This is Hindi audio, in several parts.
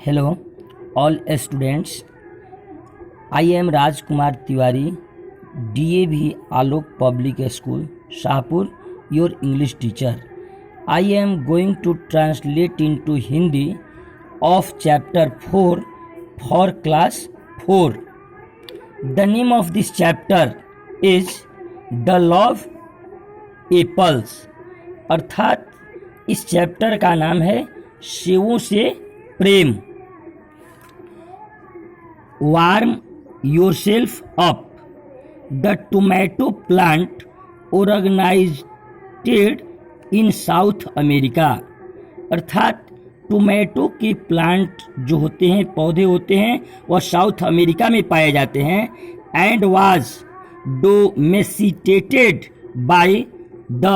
Hello, all students. I am Rajkumar Tiwari, DAV Alok Public School, Shahpur, your English teacher. I am going to translate into Hindi of chapter 4 for class 4. The name of this chapter is The Love Apples. अर्थात इस चैप्टर का नाम है सेवों से प्रेम. Warm yourself up. The tomato plant originated in South America. अर्थात टोमेटो के प्लांट जो होते हैं, पौधे होते हैं, वह साउथ अमेरिका में पाए जाते हैं. And was domesticated by the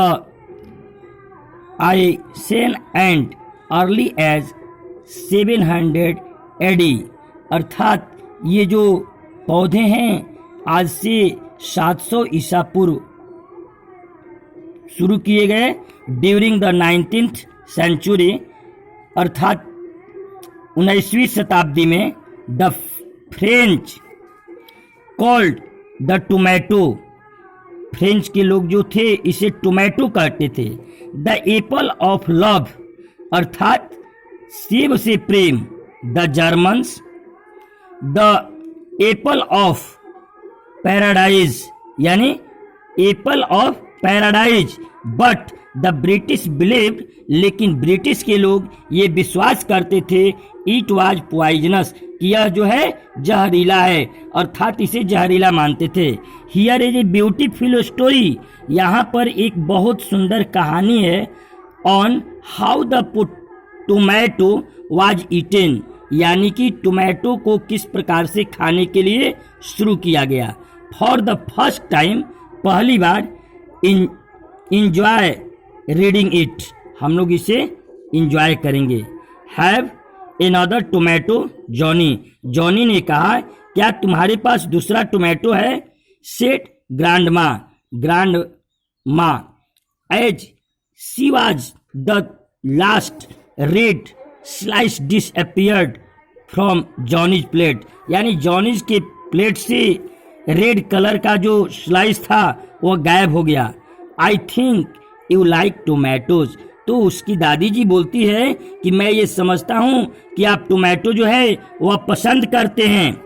आइसेन एंड अर्ली एज 700 AD. अर्थात ये जो पौधे हैं आज से 700 ईसा पूर्व शुरू किए गए. ड्यूरिंग द 19th सेंचुरी, अर्थात 19वीं शताब्दी में the French called the tomato. French के लोग जो थे इसे टोमेटो कहते थे. द एप्पल ऑफ लव, अर्थात सेब से प्रेम. The Germans the apple of paradise, यानी apple of paradise. But the British believed, लेकिन ब्रिटिश के लोग ये विश्वास करते थे इट वाज पॉइजनस, कि यह जो है जहरीला है, अर्थात इसे जहरीला मानते थे. Here is a beautiful story. यहाँ पर एक बहुत सुंदर कहानी है. On how the tomato was eaten, यानी कि टोमेटो को किस प्रकार से खाने के लिए शुरू किया गया. फॉर द फर्स्ट टाइम, पहली बार. इंजॉय रीडिंग इट, हम लोग इसे इंजॉय करेंगे. Have another tomato Johnny, Johnny ने कहा क्या तुम्हारे पास दूसरा टोमेटो है. Said grandma, grandma as she was the last red slice disappeared from Johnny's plate, यानी जॉनीज के प्लेट से रेड कलर का जो स्लाइस था वह गायब हो गया. I think you like tomatoes, तो उसकी दादी जी बोलती है कि मैं ये समझता हूँ कि आप टोमेटो जो है वह पसंद करते हैं.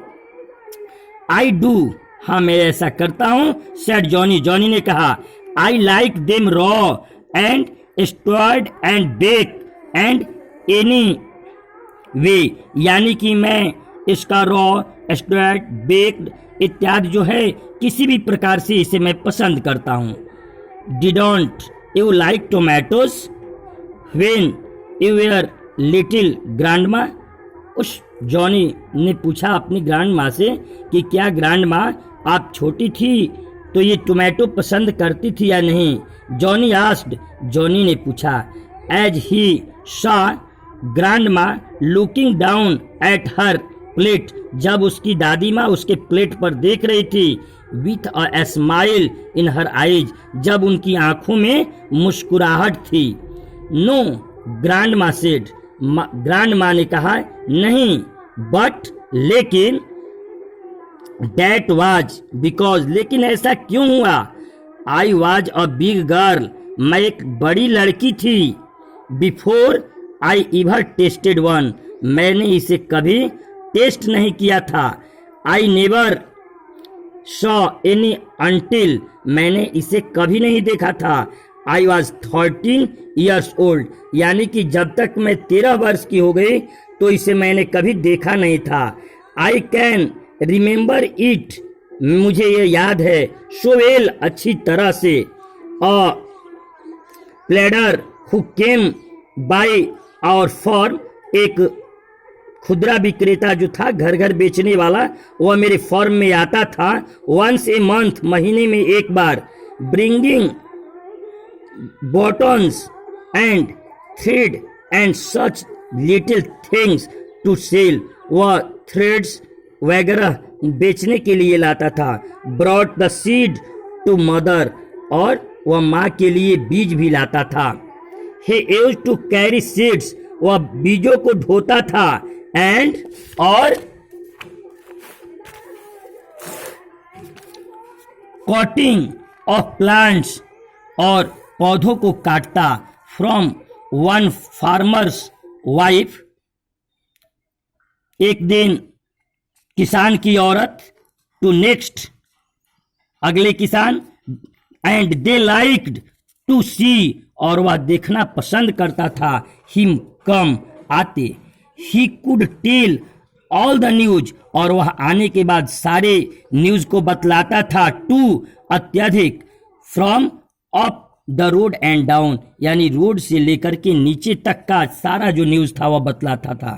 आई डू, हाँ मैं ऐसा करता हूँ. सेड जॉनी, जॉनी ने कहा I like them raw and stored and bake and anyway, यानी कि मैं इसका रॉ, स्टोर्ड, बेक्ड इत्यादि जो है किसी भी प्रकार से इसे मैं पसंद करता हूँ. Didn't you like tomatoes when you were little grandma, उस जॉनी ने पूछा अपनी ग्रैंड माँ से कि क्या ग्रैंड माँ आप छोटी थी तो ये टोमेटो पसंद करती थी या नहीं. जॉनी आस्क्ड, जॉनी ने पूछा. एज ही सॉ ग्रैंड माँ looking down at her plate, जब उसकी दादी माँ उसके प्लेट पर देख रही थी. With a smile in her eyes, जब उनकी आंखों में मुस्कुराहट थी. नो, ग्रैंड माँ सेड, ग्रैंड माँ ने कहा नहीं. बट, लेकिन. दैट वाज बिकॉज, लेकिन ऐसा क्यों हुआ. I was a big girl, मैं एक बड़ी लड़की थी. बिफोर आई इवर टेस्टेड वन, मैंने इसे कभी टेस्ट नहीं किया था. I never saw any until, मैंने इसे कभी नहीं देखा था. आई वॉज 13 years old, यानी कि जब तक मैं 13 वर्ष की हो गई तो इसे मैंने कभी देखा नहीं था. आई कैन रिमेंबर इट, मुझे ये याद है. सो वेल, अच्छी तरह से. A pedlar who came by our farm, एक खुदरा विक्रेता जो था, घर घर बेचने वाला, वह मेरे फॉर्म में आता था. वंस ए मंथ, महीने में एक बार. Bringing buttons and thread and such little things to sell, वह थ्रेड्स वगैरह बेचने के लिए लाता था. Brought the seed to mother, और वह माँ के लिए बीज भी लाता था. He used to carry seeds, वह बीजों को ढोता था. एंड और कटिंग ऑफ प्लांट्स और पौधों को काटता फ्रॉम वन फार्मर्स वाइफ, एक दिन किसान की औरत टू नेक्स्ट अगले किसान, and they liked to see और वह देखना पसंद करता था, हिम कम आते, he could tell all the news और वह आने के बाद सारे न्यूज को बतलाता था, टू अत्यधिक, from up the road and down यानी रोड से लेकर के नीचे तक का सारा जो न्यूज था वह बतलाता था।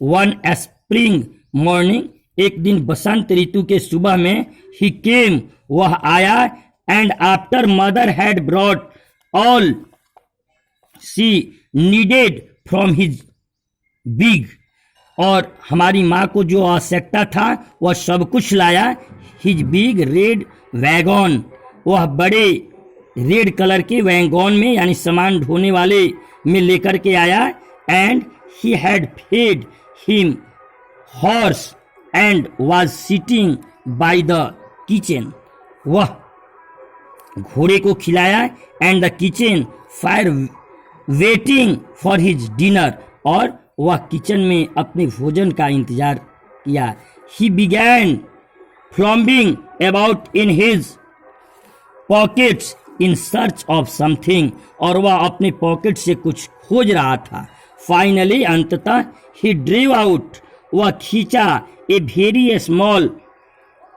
वन स्प्रिंग मॉर्निंग, एक दिन बसंत ऋतु के सुबह में, ही केम वह आया, and after mother had brought all she needed from his big और हमारी माँ को जो आवश्यकता था वह सब कुछ लाया, हिज बिग रेड वैगन वह बड़े रेड कलर के वैगन में यानी सामान ढोने वाले में लेकर के आया, and he had fed him horse and was sitting by the kitchen, वह घोड़े को खिलाया, and the kitchen fire waiting for his dinner और वह किचन में अपने भोजन का इंतजार किया। He began fumbling about in his pockets in search of something और वह अपने पॉकेट से कुछ खोज रहा था। फाइनली अंततः ही ड्रीव आउट वह खींचा a very small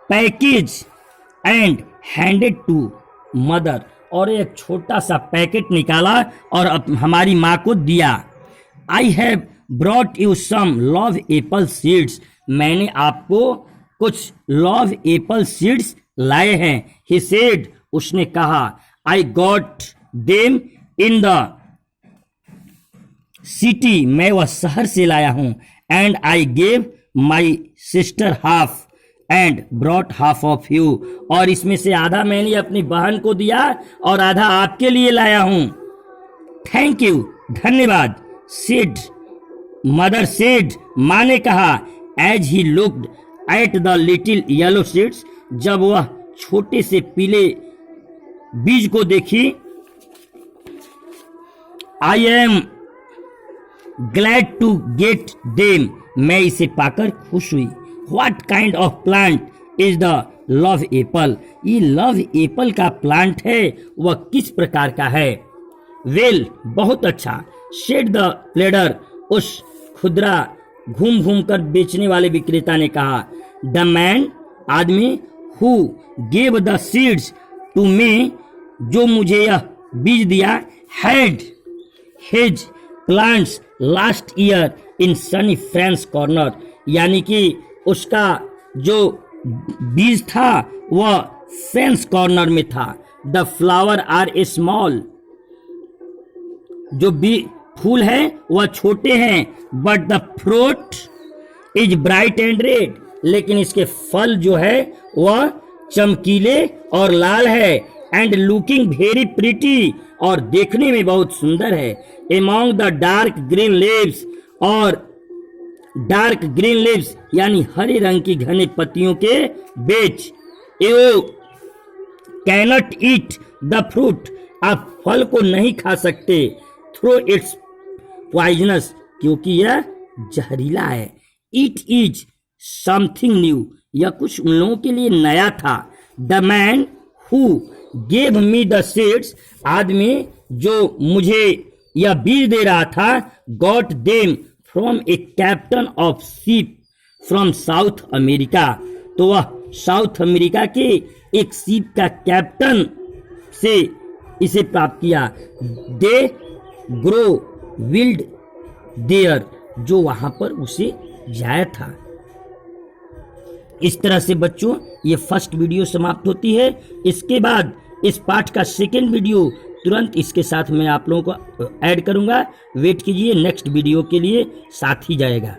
package and handed to mother और एक छोटा सा पैकेट निकाला और हमारी माँ को दिया। I have brought you some love apple seeds, मैंने आपको कुछ लव एप्पल सीड्स लाए हैं। ही सेड, उसने कहा, I got them in the city, मैं वह शहर से लाया हूं, and I gave my sister half and brought half of you और इसमें से आधा मैंने अपनी बहन को दिया और आधा आपके लिए लाया हूं। थैंक यू, धन्यवाद। सेड मदर सेड, माँ ने कहा, as he looked at the little yellow seeds, जब वह छोटे से पीले बीज को देखी, I am glad to get them, मैं इसे पाकर खुश हुई। What kind of plant is the love apple, ये लव एप्पल का प्लांट है वह किस प्रकार का है। वेल, बहुत अच्छा। सेड द प्लेडर, उस खुदरा घूम घूम कर बेचने वाले विक्रेता ने कहा। द मैन, आदमी, who gave the seeds to me, जो मुझे यह बीज दिया, had his plants last year in sunny French corner, यानी कि उसका जो बीज था वह फ्रेंच कॉर्नर में था। The flower are a small, जो फूल है वह छोटे हैं, but the fruit is bright and red, लेकिन इसके फल जो है वह चमकीले और लाल है। एंड लुकिंग वेरी प्रिटी, और देखने में बहुत सुंदर है। Among the dark green leaves, और डार्क ग्रीन लीव्स यानी हरे रंग की घने पत्तियों के बीच, you cannot eat the fruit, आप फल को नहीं खा सकते, थ्रू इट्स पॉइजनस, क्योंकि यह जहरीला है। इट इज समथिंग न्यू, यह कुछ उन लोगों के लिए नया था। The man who gave me the seeds, आदमी जो मुझे यह बीज दे रहा था, got them from a captain of ship from south America, तो वह साउथ अमेरिका के एक शिप का कैप्टन से इसे प्राप्त किया। दे ग्रो विल्ड देयर, जो वहां पर उसे जाया था। इस तरह से बच्चों ये फर्स्ट वीडियो समाप्त होती है। इसके बाद इस पाठ का सेकेंड वीडियो तुरंत इसके साथ मैं आप लोगों को ऐड करूंगा। वेट कीजिए, नेक्स्ट वीडियो के लिए साथ ही जाएगा।